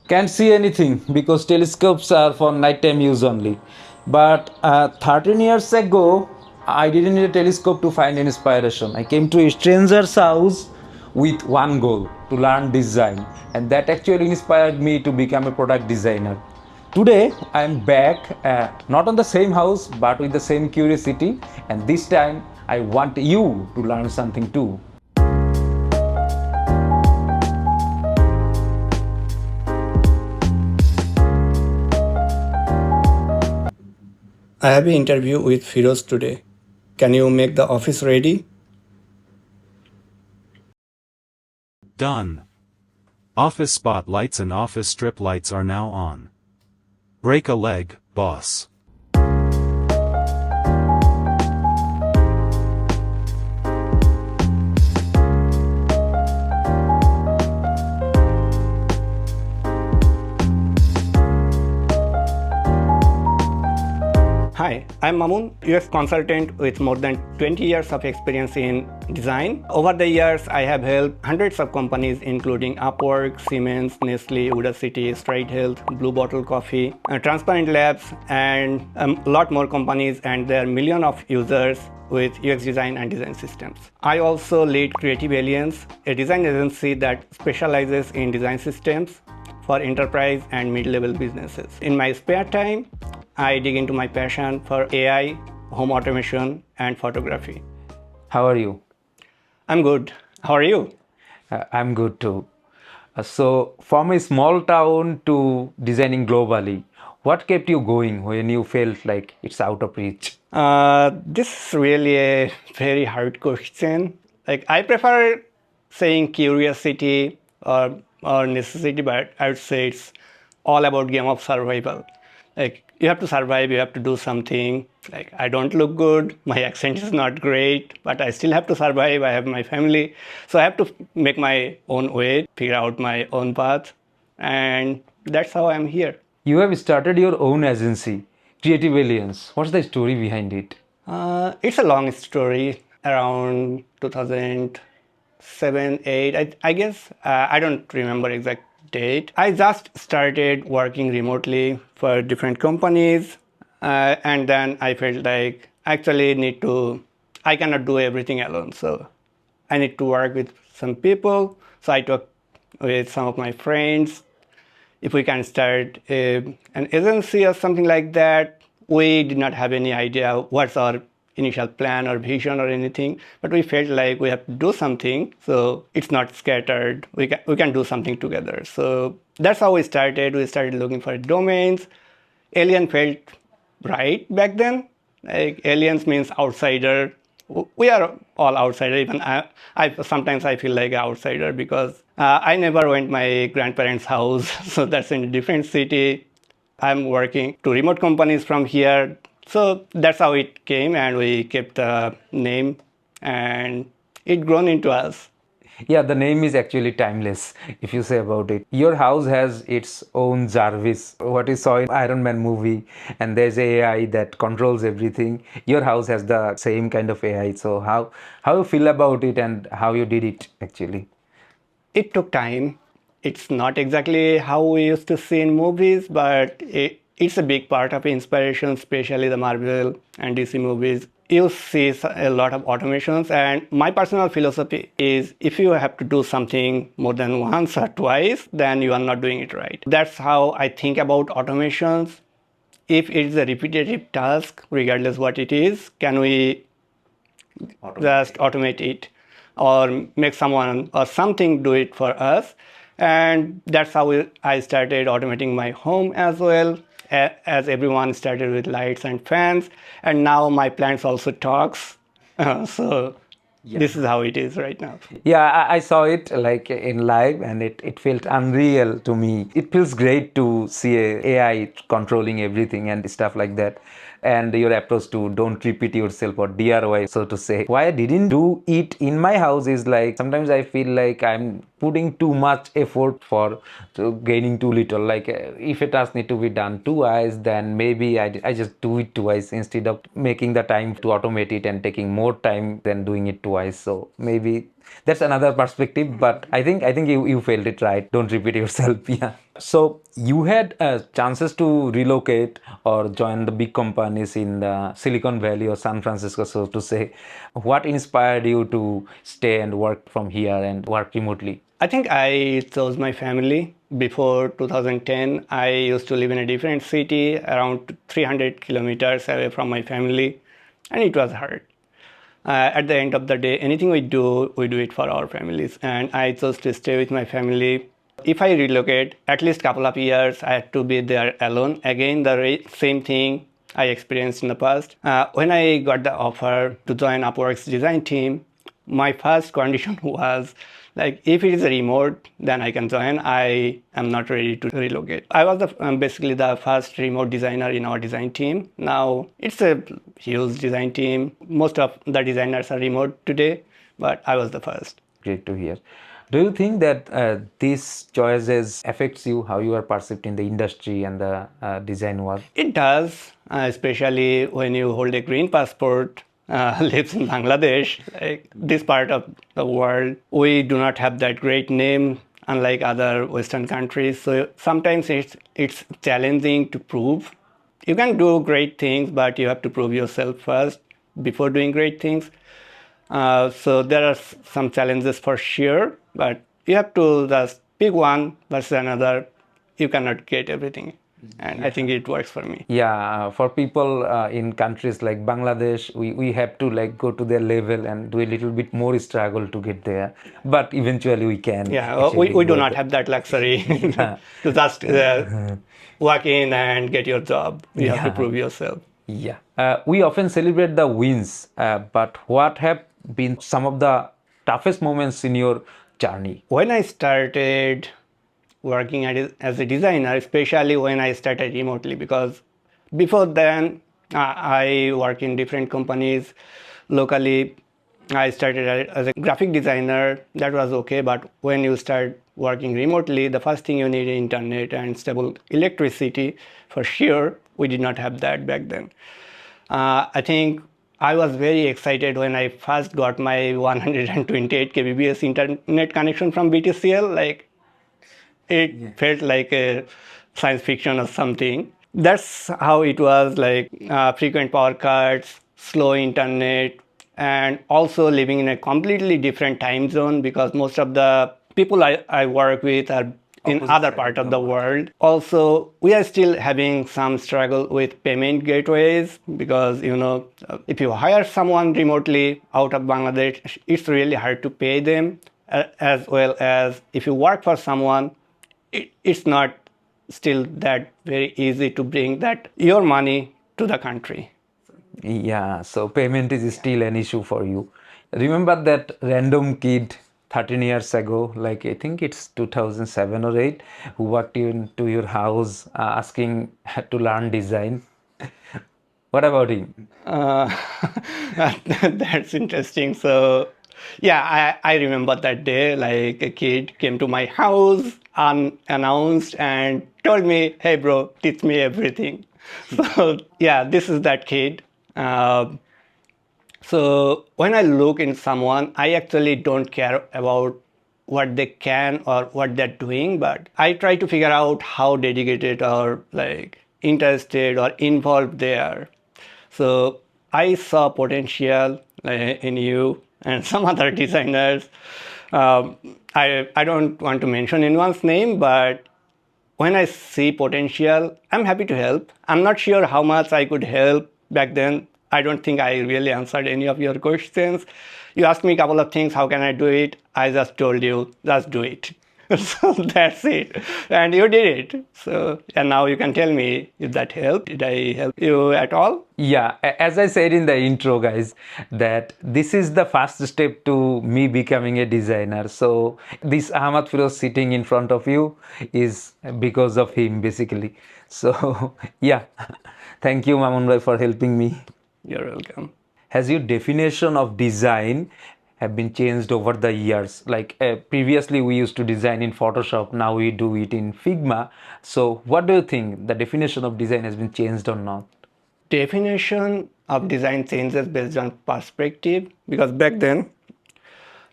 Can't see anything because telescopes are for nighttime use only. But 13 years ago, I didn't need a telescope to find inspiration. I came to a stranger's house with one goal to learn design, and that actually inspired me to become a product designer. Today, I am back, not on the same house, but with the same curiosity, and this time I want you to learn something too. I have an interview with Firoz today. Can you make the office ready? Done. Office spotlights and office strip lights are now on. Break a leg, boss. Hi, I'm Mamun, UX consultant with more than 20 years of experience in design. Over the years, I have helped hundreds of companies including Upwork, Siemens, Nestle, Udacity, Stride Health, Blue Bottle Coffee, Transparent Labs, and a lot more companies, and there are millions of users with UX design and design systems. I also lead Creative Aliens, a design agency that specializes in design systems for enterprise and mid-level businesses. In my spare time, I dig into my passion for AI, home automation, and photography. How are you? I'm good. How are you? I'm good too. So, from a small town to designing globally, what kept you going when you felt like it's out of reach? This is really a very hard question. Like I prefer saying curiosity or necessity, but I would say it's all about game of survival. Like you have to survive, you have to do something. Like I don't look good, my accent is not great, but I still have to survive. I have my family, so I have to make my own way, figure out my own path, and that's how I'm here. You have started your own agency, Creative Aliens. What's the story behind it? It's a long story. Around 2007, 8, I guess. I don't remember exact date. I just started working remotely for different companies, and then I felt like I actually need to. I cannot do everything alone, so I need to work with some people. So I talked with some of my friends if we can start an agency or something like that. We did not have any idea what's our initial plan or vision or anything, but we felt like we have to do something so it's not scattered. We can do something together. So that's how we started. We started looking for domains. Alien felt right back then. Like aliens means outsider. We are all outsider. Even I sometimes I feel like an outsider because I never went my grandparents' house, so that's in a different city. I'm working to remote companies from here, so that's how it came, and we kept the name, and it grown into us. Yeah, the name is actually timeless if you say about it. Your house has its own Jarvis, what you saw in Iron Man movie, and there's AI that controls everything. Your house has the same kind of AI. So how you feel about it and how you did it actually? It took time. It's not exactly how we used to see in movies, but it's a big part of inspiration, especially the Marvel and DC movies. You see a lot of automations, and my personal philosophy is if you have to do something more than once or twice, then you are not doing it right. That's how I think about automations. If it is a repetitive task, regardless what it is, can we just automate it or make someone or something do it for us? And that's how I started automating my home as well, as everyone started with lights and fans, and now my plants also talks. So this is how it is right now. Yeah, I saw it like in live and it felt unreal to me. It feels great to see a AI controlling everything and stuff like that. And your approach to don't repeat yourself or DIY, so to say. Why I didn't do it in my house is like sometimes I feel like I'm putting too much effort for gaining too little. Like if a task need to be done twice, then maybe I just do it twice instead of making the time to automate it and taking more time than doing it twice. So maybe that's another perspective, but I think you felt it right. Don't repeat yourself. Yeah. So you had chances to relocate or join the big companies in the Silicon Valley or San Francisco, so to say. What inspired you to stay and work from here and work remotely? I think I chose my family. Before 2010, I used to live in a different city around 300 kilometers away from my family, and it was hard. At the end of the day, anything we do it for our families. And I chose to stay with my family. If I relocate, at least couple of years, I had to be there alone. Again, the same thing I experienced in the past. When I got the offer to join Upwork's design team, my first condition was like, if it is a remote, then I can join. I am not ready to relocate. I was basically the first remote designer in our design team. Now it's a huge design team. Most of the designers are remote today, but I was the first. Great to hear. Do you think that these choices affects you, how you are perceived in the industry and the design world? It does, especially when you hold a green passport, lives in Bangladesh, like this part of the world. We do not have that great name, unlike other Western countries. So sometimes it's challenging to prove. You can do great things, but you have to prove yourself first before doing great things. So there are some challenges for sure, but you have to just pick one versus another. You cannot get everything. And I think it works for me. Yeah, for people in countries like Bangladesh, we have to like go to their level and do a little bit more struggle to get there. But eventually we can. Yeah, we do go not there. have that luxury to just walk in and get your job. You have to prove yourself. Yeah. We often celebrate the wins, but what have been some of the toughest moments in your journey? When I started working as a designer, especially when I started remotely, because before then I worked in different companies locally. I started as a graphic designer. That was okay, but when you start working remotely, the first thing you need is internet and stable electricity. For sure, we did not have that back then. I think I was very excited when I first got my 128 kbps internet connection from BTCL. Like, it felt like a science fiction or something. That's how it was, like frequent power cuts, slow internet, and also living in a completely different time zone, because most of the people I work with are in other part of the world. Also, we are still having some struggle with payment gateways, because if you hire someone remotely out of Bangladesh, it's really hard to pay them, as well as if you work for someone, it's not still that very easy to bring that your money to the country. Yeah, so payment is still an issue for you. Remember that random kid 13 years ago, like I think it's 2007 or 8, who walked into your house asking to learn design? What about him? Uh, that's interesting. So, yeah, I remember that day. Like, a kid came to my house unannounced and told me, "Hey, bro, teach me everything." So, yeah, this is that kid. So when I look in someone, I actually don't care about what they can or what they're doing, but I try to figure out how dedicated or like interested or involved they are. So I saw potential in you and some other designers. I don't want to mention anyone's name, but when I see potential, I'm happy to help. I'm not sure how much I could help back then. I don't think I really answered any of your questions. You asked me a couple of things, how can I do it? I just told you, just do it. So that's it. And you did it. So, and now you can tell me if that helped. Did I help you at all? Yeah, as I said in the intro, guys, that this is the first step to me becoming a designer. So this Ahmad Firoz sitting in front of you is because of him, basically. So yeah, thank you, Mamun Bhai, for helping me. You're welcome. Has your definition of design have been changed over the years. Like previously we used to design in Photoshop, now we do it in Figma. So what do you think, the definition of design has been changed or not? Definition of design changes based on perspective, because back then,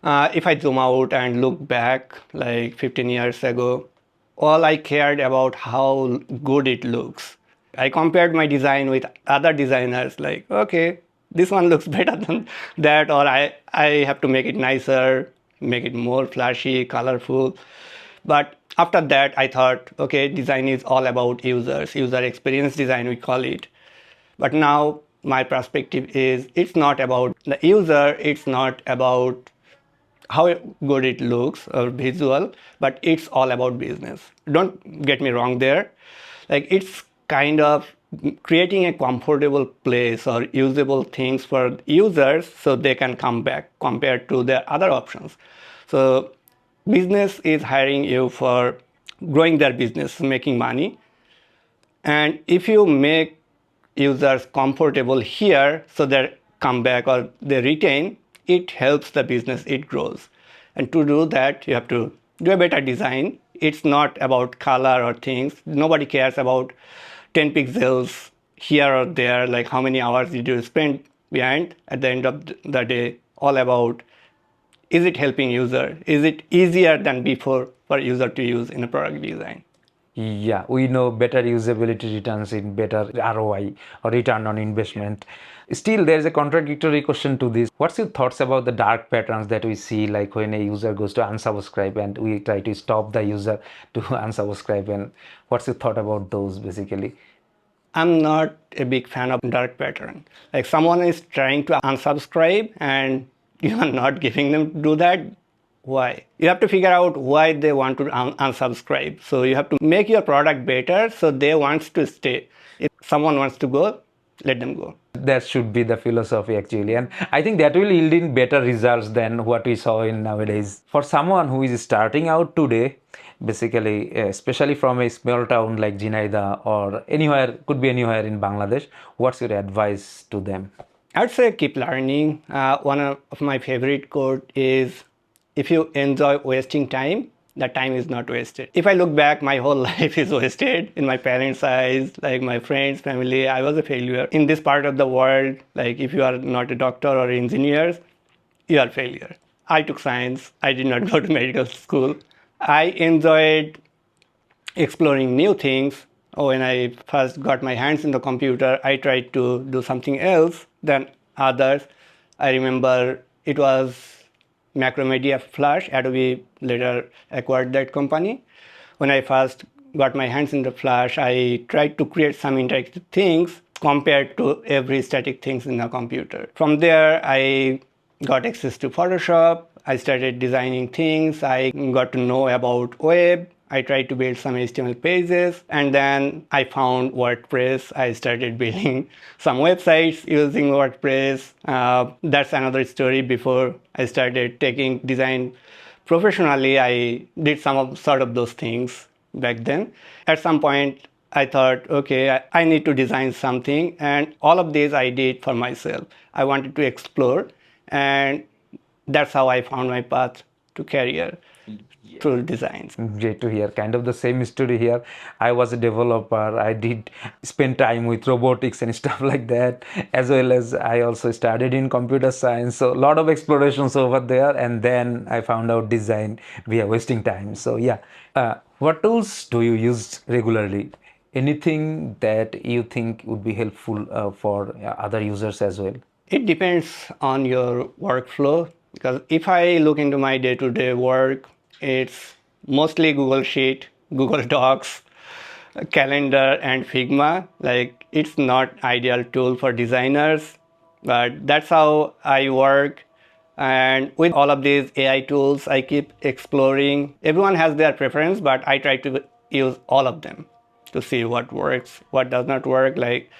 if I zoom out and look back like 15 years ago, all I cared about how good it looks. I compared my design with other designers, like, okay, this one looks better than that, or I have to make it nicer, make it more flashy, colorful. But after that, I thought, okay, design is all about users, user experience design, we call it. But now my perspective is it's not about the user, it's not about how good it looks or visual, but it's all about business. Don't get me wrong there. Like, it's kind of creating a comfortable place or usable things for users so they can come back compared to their other options. So business is hiring you for growing their business, making money. And if you make users comfortable here so they come back or they retain, it helps the business, it grows. And to do that, you have to do a better design. It's not about color or things. Nobody cares about 10 pixels here or there, like how many hours did you spend behind. At the end of the day, all about, is it helping user? Is it easier than before for user to use in a product design? Yeah, we know better usability returns in better ROI or return on investment. Still, there is a contradictory question to this. What's your thoughts about the dark patterns that we see, like when a user goes to unsubscribe and we try to stop the user to unsubscribe? And what's your thought about those basically? I'm not a big fan of dark pattern. Like, someone is trying to unsubscribe and you are not giving them to do that. Why? You have to figure out why they want to unsubscribe. So you have to make your product better so they want to stay. If someone wants to go, let them go. That should be the philosophy actually, and I think that will yield in better results than what we saw in nowadays. For someone who is starting out today, basically, especially from a small town like Jinaida or anywhere, could be anywhere in Bangladesh, what's your advice to them? I'd say keep learning. One of my favorite quote is, if you enjoy wasting time, the time is not wasted. If I look back, my whole life is wasted in my parents' eyes, like my friends, family. I was a failure. In this part of the world, like, if you are not a doctor or engineer, you are a failure. I took science. I did not go to medical school. I enjoyed exploring new things. When I first got my hands in the computer, I tried to do something else than others. I remember it was Macromedia Flash. Adobe later acquired that company. When I first got my hands in the Flash, I tried to create some interactive things compared to every static things in the computer. From there, I got access to Photoshop. I started designing things. I got to know about web. I tried to build some HTML pages, and then I found WordPress. I started building some websites using WordPress. That's another story. Before I started taking design professionally, I did some of sort of those things back then. At some point, I thought, okay, I need to design something, and all of these I did for myself. I wanted to explore, and that's how I found my path to career through designs. Great to hear. Kind of the same story here. I was a developer. I did spend time with robotics and stuff like that, as well as I also studied in computer science. So a lot of explorations over there, and then I found out design via wasting time. So yeah, what tools do you use regularly? Anything that you think would be helpful for other users as well? It depends on your workflow, because if I look into my day-to-day work, it's mostly Google Sheet, Google Docs, Calendar, and Figma. Like, it's not ideal tool for designers, but that's how I work. And with all of these AI tools, I keep exploring. Everyone has their preference, but I try to use all of them to see what works, what does not work. Like,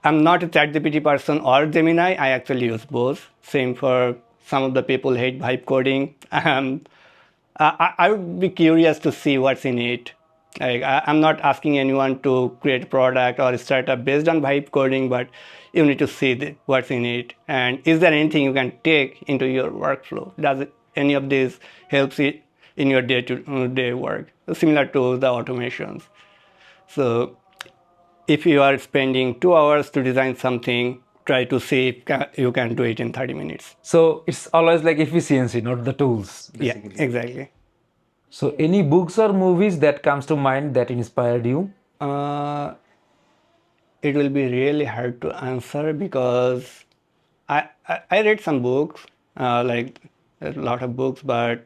I'm not a ChatGPT person or Gemini. I actually use both. Same for some of the people hate vibe coding. I would be curious to see what's in it. Like I'm not asking anyone to create a product or a startup based on vibe coding, but you need to see what's in it, and is there anything you can take into your workflow? Does any of this helps it in your day-to-day work? Similar to the automations. So if you are spending 2 hours to design something, try to see if you can do it in 30 minutes. So it's always like efficiency, not the tools, Yeah, basically. exactly. So any books or movies that comes to mind that inspired you? Uh, it will be really hard to answer because I read some books, like a lot of books, but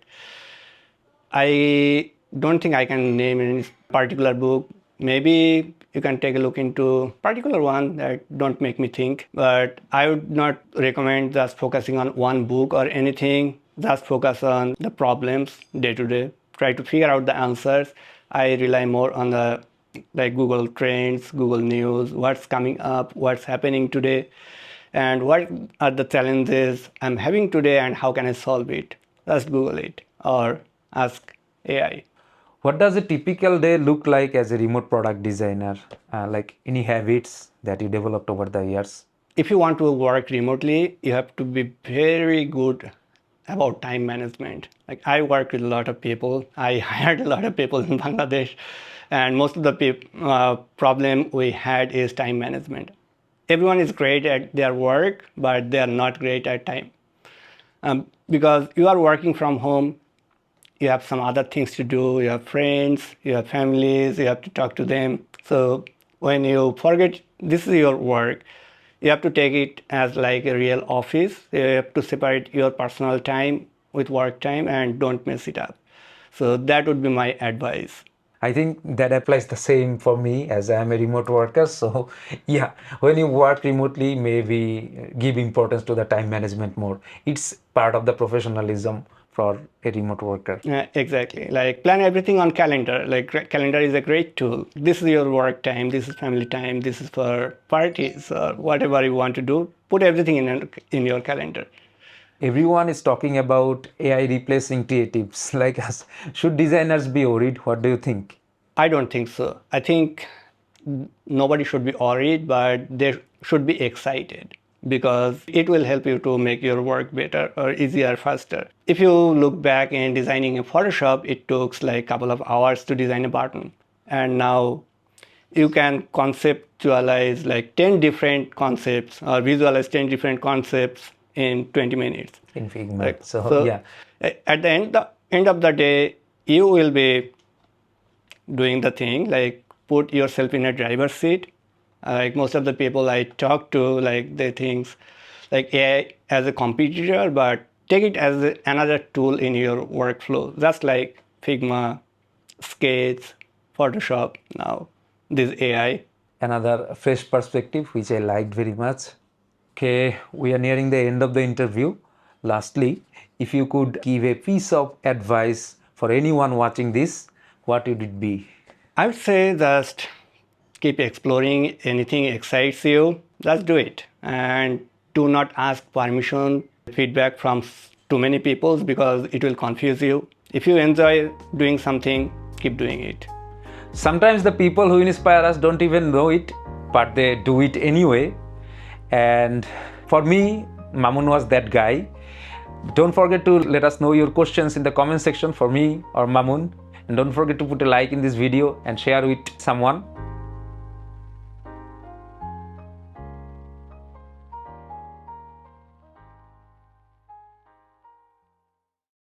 I don't think I can name any particular book. Maybe you can take a look into particular one that don't make me think, but I would not recommend just focusing on one book or anything. Just focus on the problems day to day. Try to figure out the answers. I rely more on the like Google Trends, Google News, what's coming up, what's happening today, and what are the challenges I'm having today and how can I solve it. Just Google it or ask AI. What does a typical day look like as a remote product designer? Like any habits that you developed over the years? If you want to work remotely, you have to be very good about time management. Like I work with a lot of people. I hired a lot of people in Bangladesh, and most of the problem we had is time management. Everyone is great at their work, but they are not great at time. Because you are working from home, you have some other things to do, you have friends, you have families, you have to talk to them. So when you forget this is your work, you have to take it as like a real office. You have to separate your personal time with work time and don't mess it up. So that would be my advice. I think that applies the same for me as I am a remote worker. So, yeah, when you work remotely, maybe give importance to the time management more. It's part of the professionalism for a remote worker. Exactly. Like plan everything on calendar. Like calendar is a great tool. This is your work time. This is family time. This is for parties or whatever you want to do. Put everything in your calendar. Everyone is talking about AI replacing creatives like us. Should designers be worried? What do you think? I don't think so. I think nobody should be worried, but they should be excited because it will help you to make your work better or easier, faster. If you look back in designing in Photoshop, it took like a couple of hours to design a button. And now you can conceptualize like 10 different concepts or visualize 10 different concepts in 20 minutes. In Figma. Right. So, yeah. At the end of the day, you will be doing the thing, like put yourself in a driver's seat. Like most of the people I talk to, like they think like AI as a competitor, but take it as another tool in your workflow, just like Figma, Sketch, Photoshop. Now this AI. Another fresh perspective which I liked very much. Okay, we are nearing the end of the interview. Lastly, if you could give a piece of advice for anyone watching this, what would it be? I would say just keep exploring. Anything excites you, just do it. And do not ask permission, feedback from too many people because it will confuse you. If you enjoy doing something, keep doing it. Sometimes the people who inspire us don't even know it, but they do it anyway. And for me, Mamun was that guy. Don't forget to let us know your questions in the comment section for me or Mamun. And don't forget to put a like in this video and share with someone.